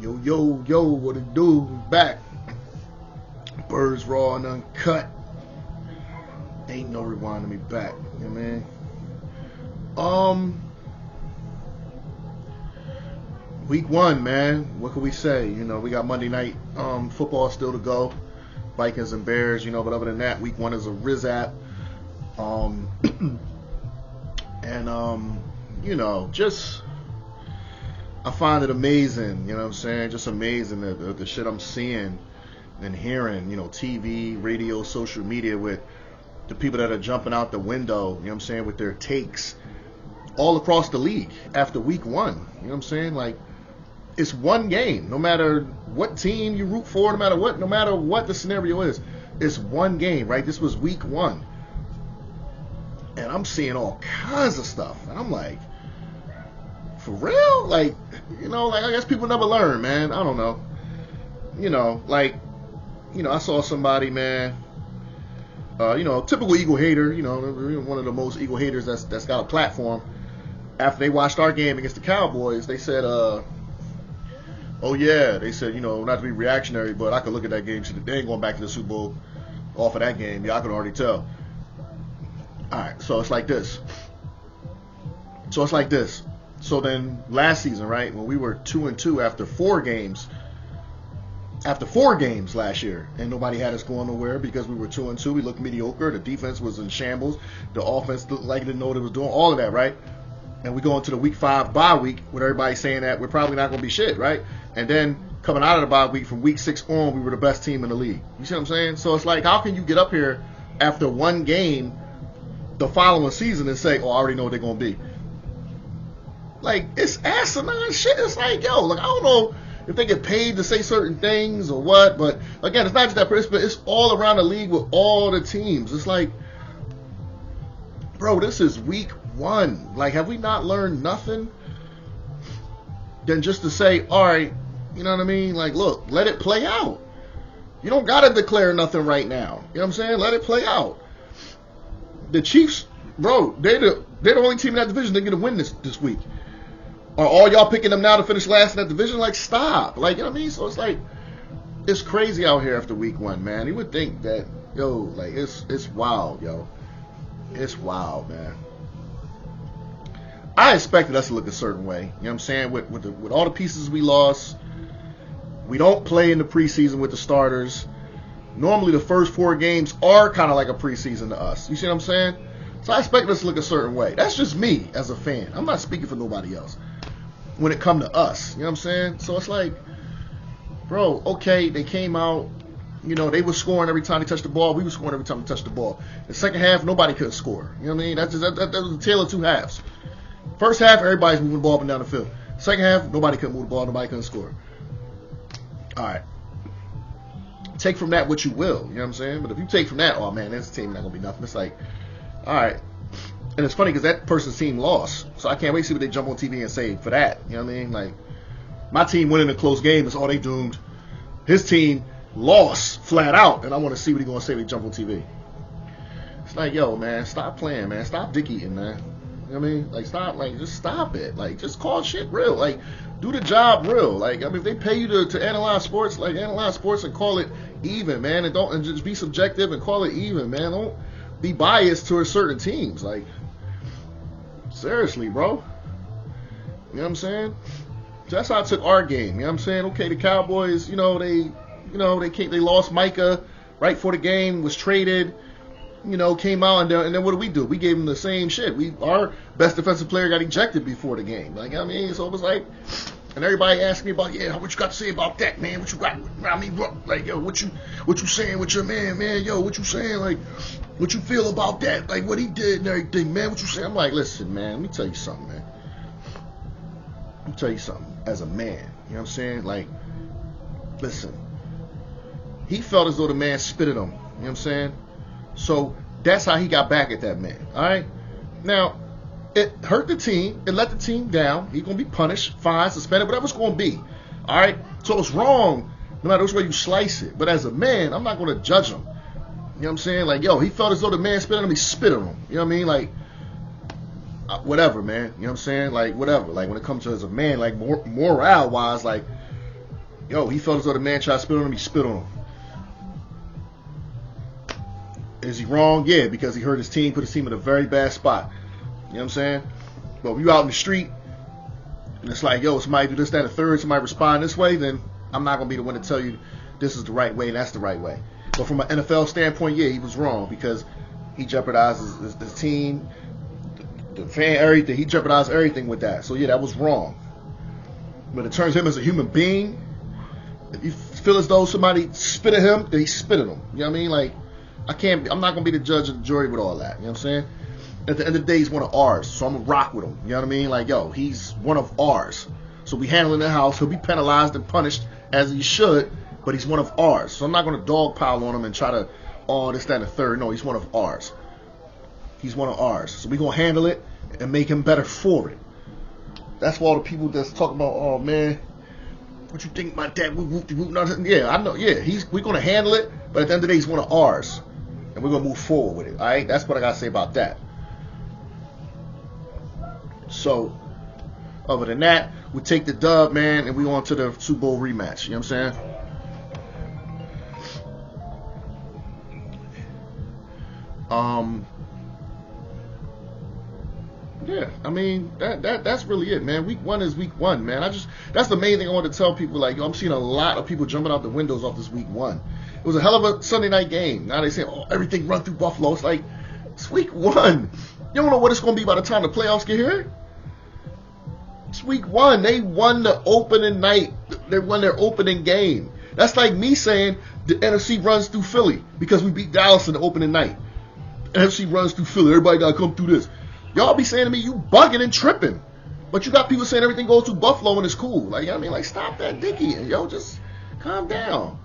Yo, yo, yo, what it do? We back. Birds raw and uncut. Ain't no rewinding me back. You know what I mean? Week 1, man. What can we say? You know, we got Monday night football still to go. Vikings and Bears, you know, but other than that, week 1 is a Rizap. You know, just I find it amazing, you know what I'm saying? Just amazing the shit I'm seeing and hearing, you know, TV, radio, social media with the people that are jumping out the window, you know what I'm saying, with their takes all across the league after week 1. You know what I'm saying? Like, it's one game. No matter what team you root for, no matter what the scenario is, it's one game, right? This was week 1. And I'm seeing all kinds of stuff. And I'm like, for real? Like, you know, like I guess people never learn, man. I don't know. You know, like, you know, I saw somebody, man, you know, typical Eagle hater, you know, one of the most Eagle haters that's got a platform. After they watched our game against the Cowboys, they said, oh yeah, they said, you know, not to be reactionary, but I could look at that game. They ain't going back to the Super Bowl off of that game. Yeah, I could already tell. All right, so it's like this. So then last season, right, when we were 2-2 after 4 games last year, and nobody had us going nowhere because we were 2-2. We looked mediocre. The defense was in shambles. The offense looked like it didn't know what it was doing. All of that, right? And we go into the week 5 bye week with everybody saying that we're probably not going to be shit, right? And then coming out of the bye week from week 6 on, we were the best team in the league. You see what I'm saying? So it's like, how can you get up here after one game the following season and say, oh, I already know what they're going to be? Like, it's asinine shit. It's like, yo, like, I don't know if they get paid to say certain things or what, but again, it's not just that person, but it's all around the league with all the teams. It's like, bro, this is week 1. Like, have we not learned nothing than just to say, all right, you know what I mean? Like, look, let it play out. You don't got to declare nothing right now. You know what I'm saying? Let it play out. The Chiefs, bro, they're the only team in that division that get to win this week. Are all y'all picking them now to finish last in that division? Like, stop. Like, you know what I mean? So it's like, it's crazy out here after week 1, man. You would think that, yo, like, it's wild, yo. It's wild, man. I expected us to look a certain way. You know what I'm saying? With all the pieces we lost, we don't play in the preseason with the starters. Normally, the first 4 games are kind of like a preseason to us. You see what I'm saying? So I expected us to look a certain way. That's just me as a fan. I'm not speaking for nobody else when it come to us. You know what I'm saying? So it's like, bro, okay, they came out, you know, they were scoring every time they touched the ball. We were scoring every time they touched the ball. The second half, nobody could score. You know what I mean? That was the tale of 2 halves. First half, everybody's moving the ball up and down the field. Second half, nobody couldn't move the ball. Nobody couldn't score. All right. Take from that what you will. You know what I'm saying? But if you take from that, oh, man, this team not going to be nothing. It's like, all right. And it's funny because that person's team lost. So I can't wait to see what they jump on TV and say for that. You know what I mean? Like, my team winning a close game is all they doomed. His team lost flat out. And I want to see what he's going to say when they jump on TV. It's like, yo, man, stop playing, man. Stop dick eating, man. You know what I mean? Like, stop, like, just stop it. Like, just call shit real. Like, do the job real. Like, I mean, if they pay you to analyze sports, like, analyze sports and call it even, man. And just be subjective and call it even, man. Don't be biased towards certain teams. Like, seriously, bro. You know what I'm saying? So that's how I took our game. You know what I'm saying? Okay, the Cowboys, they lost Micah right before the game, was traded. Came out, and then what do? We gave them the same shit. Our best defensive player got ejected before the game. Like, I mean, so it was like, and everybody asked me about, yeah, what you got to say about that, man? What you got? I mean, like, yo, what you saying with your man? Yo, what you saying? Like, what you feel about that? Like, what he did and everything, man? What you saying? I'm like, listen, man, let me tell you something, man. Let me tell you something. As a man, you know what I'm saying? Like, listen, he felt as though the man spit at him. You know what I'm saying? So that's how he got back at that man. All right. Now, it hurt the team. It let the team down. He's going to be punished, fined, suspended, whatever it's going to be. All right. So it's wrong no matter which way you slice it. But as a man, I'm not going to judge him. You know what I'm saying? Like, yo, he felt as though the man spit on him. He spit on him. You know what I mean? Like, whatever, man. You know what I'm saying? Like, whatever. Like, when it comes to as a man, like, morale-wise, like, Yo, he felt as though the man tried to spit on him, he spit on him. Is he wrong? Yeah, because he hurt his team, put his team in a very bad spot. You know what I'm saying? But if you out in the street and it's like, yo, somebody do this, that, and the third, somebody respond this way, then I'm not going to be the one to tell you this is the right way and that's the right way. But from an NFL standpoint, yeah, he was wrong because he jeopardized his team, the fan, everything. He jeopardized everything with that. So, yeah, that was wrong. But in terms of him as a human being, if you feel as though somebody spit at him, then he spit at him. You know what I mean? Like, I'm not going to be the judge of the jury with all that. You know what I'm saying? At the end of the day, he's one of ours. So I'm going to rock with him. You know what I mean? Like, yo, he's one of ours. So we handle him in the house. He'll be penalized and punished as he should, but he's one of ours. So I'm not going to dogpile on him and try to, this, that, and the third. No, he's one of ours. He's one of ours. So we're going to handle it and make him better for it. That's why all the people that's talking about, oh, man, what you think about that? Yeah, I know. Yeah, we're going to handle it, but at the end of the day, he's one of ours. And we're going to move forward with it. All right? That's what I got to say about that. So, other than that, we take the dub, man, and we on to the Super Bowl rematch. You know what I'm saying? Yeah, I mean that's really it, man. Week 1 is week 1, man. That's the main thing I want to tell people. Like, yo, I'm seeing a lot of people jumping out the windows off this week 1. It was a hell of a Sunday night game. Now they say, oh, everything run through Buffalo. It's like, it's week 1. You don't know what it's going to be by the time the playoffs get here. It's week 1. They won the opening night. They won their opening game. That's like me saying the NFC runs through Philly because we beat Dallas in the opening night. The NFC runs through Philly. Everybody got to come through this. Y'all be saying to me, you bugging and tripping. But you got people saying everything goes through Buffalo and it's cool. Like, you know what I mean? Like, stop that dicky. And yo, just calm down.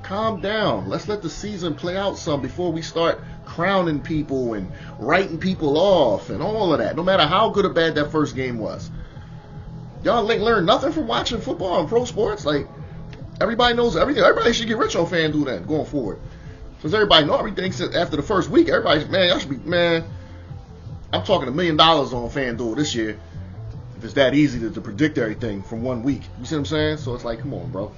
Calm down. Let's let the season play out some before we start crowning people and writing people off and all of that. No matter how good or bad that first game was. Y'all learn nothing from watching football and pro sports. Like, everybody knows everything. Everybody should get rich on FanDuel then, going forward. Because everybody knows everything after the first week. Everybody's, man, y'all should be, man, I'm talking $1 million on FanDuel this year. If it's that easy to predict everything from 1 week. You see what I'm saying? So it's like, come on, bro.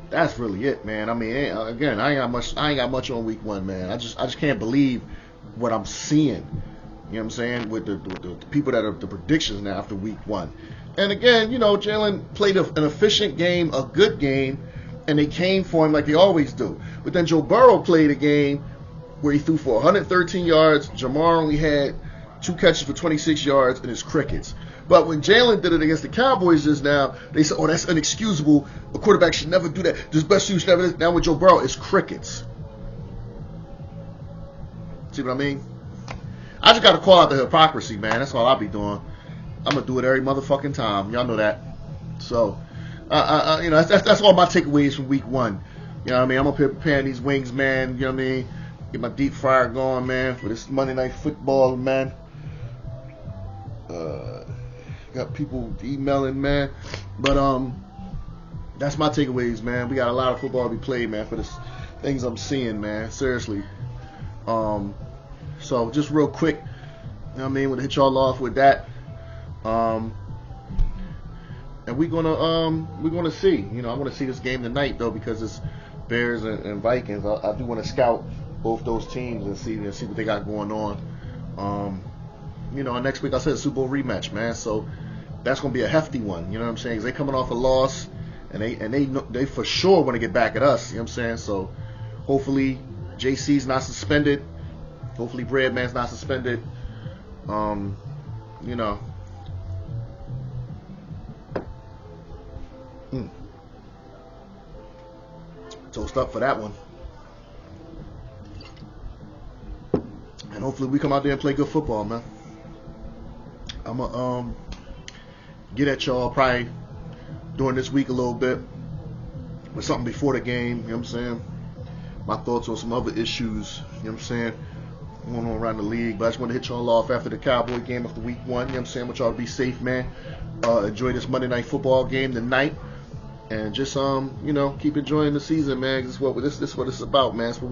That's really it, man. I mean, again, I ain't got much on week 1, man. I just can't believe what I'm seeing. You know what I'm saying? With the people that are the predictions now after week 1. And again, you know, Jalen played an efficient game, a good game, and they came for him like they always do. But then Joe Burrow played a game where he threw for 113 yards. Jamar only had 2 catches for 26 yards, and it's crickets. But when Jalen did it against the Cowboys just now, they said, oh, that's inexcusable. A quarterback should never do that. This best shoot should never do that. Now with Joe Burrow, it's crickets. See what I mean? I just got to call out the hypocrisy, man. That's all I'll be doing. I'm going to do it every motherfucking time. Y'all know that. So, you know, that's all my takeaways from week 1. You know what I mean? I'm up here preparing these wings, man. You know what I mean? Get my deep fryer going, man, for this Monday Night Football, man. Got people emailing, man. But that's my takeaways, man. We got a lot of football to be played, man, for the things I'm seeing, man. Seriously. So just real quick, you know what I mean? We'll hit y'all off with that. And we're gonna see. You know, I want to see this game tonight though because it's Bears and Vikings. I do want to scout both those teams and see what they got going on. You know, next week I said Super Bowl rematch, man. So that's gonna be a hefty one. You know what I'm saying? 'Cause they coming off a loss, and they for sure want to get back at us. You know what I'm saying? So hopefully JC's not suspended. Hopefully Breadman's not suspended. You know. Toast up for that one. And hopefully we come out there and play good football, man. I'm going to get at y'all probably during this week a little bit with something before the game, you know what I'm saying? My thoughts on some other issues, you know what I'm saying, going on around the league. But I just want to hit y'all off after the Cowboy game after week 1, you know what I'm saying? I want y'all to be safe, man. Enjoy this Monday Night Football game tonight. And just you know, keep enjoying the season, man. This is what it's about, man. It's what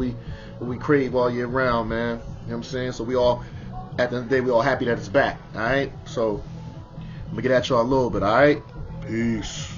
we crave all year round, man. You know what I'm saying? So we all, at the end of the day, we all happy that it's back. All right. So I'm going to get at y'all a little bit, all right? Peace.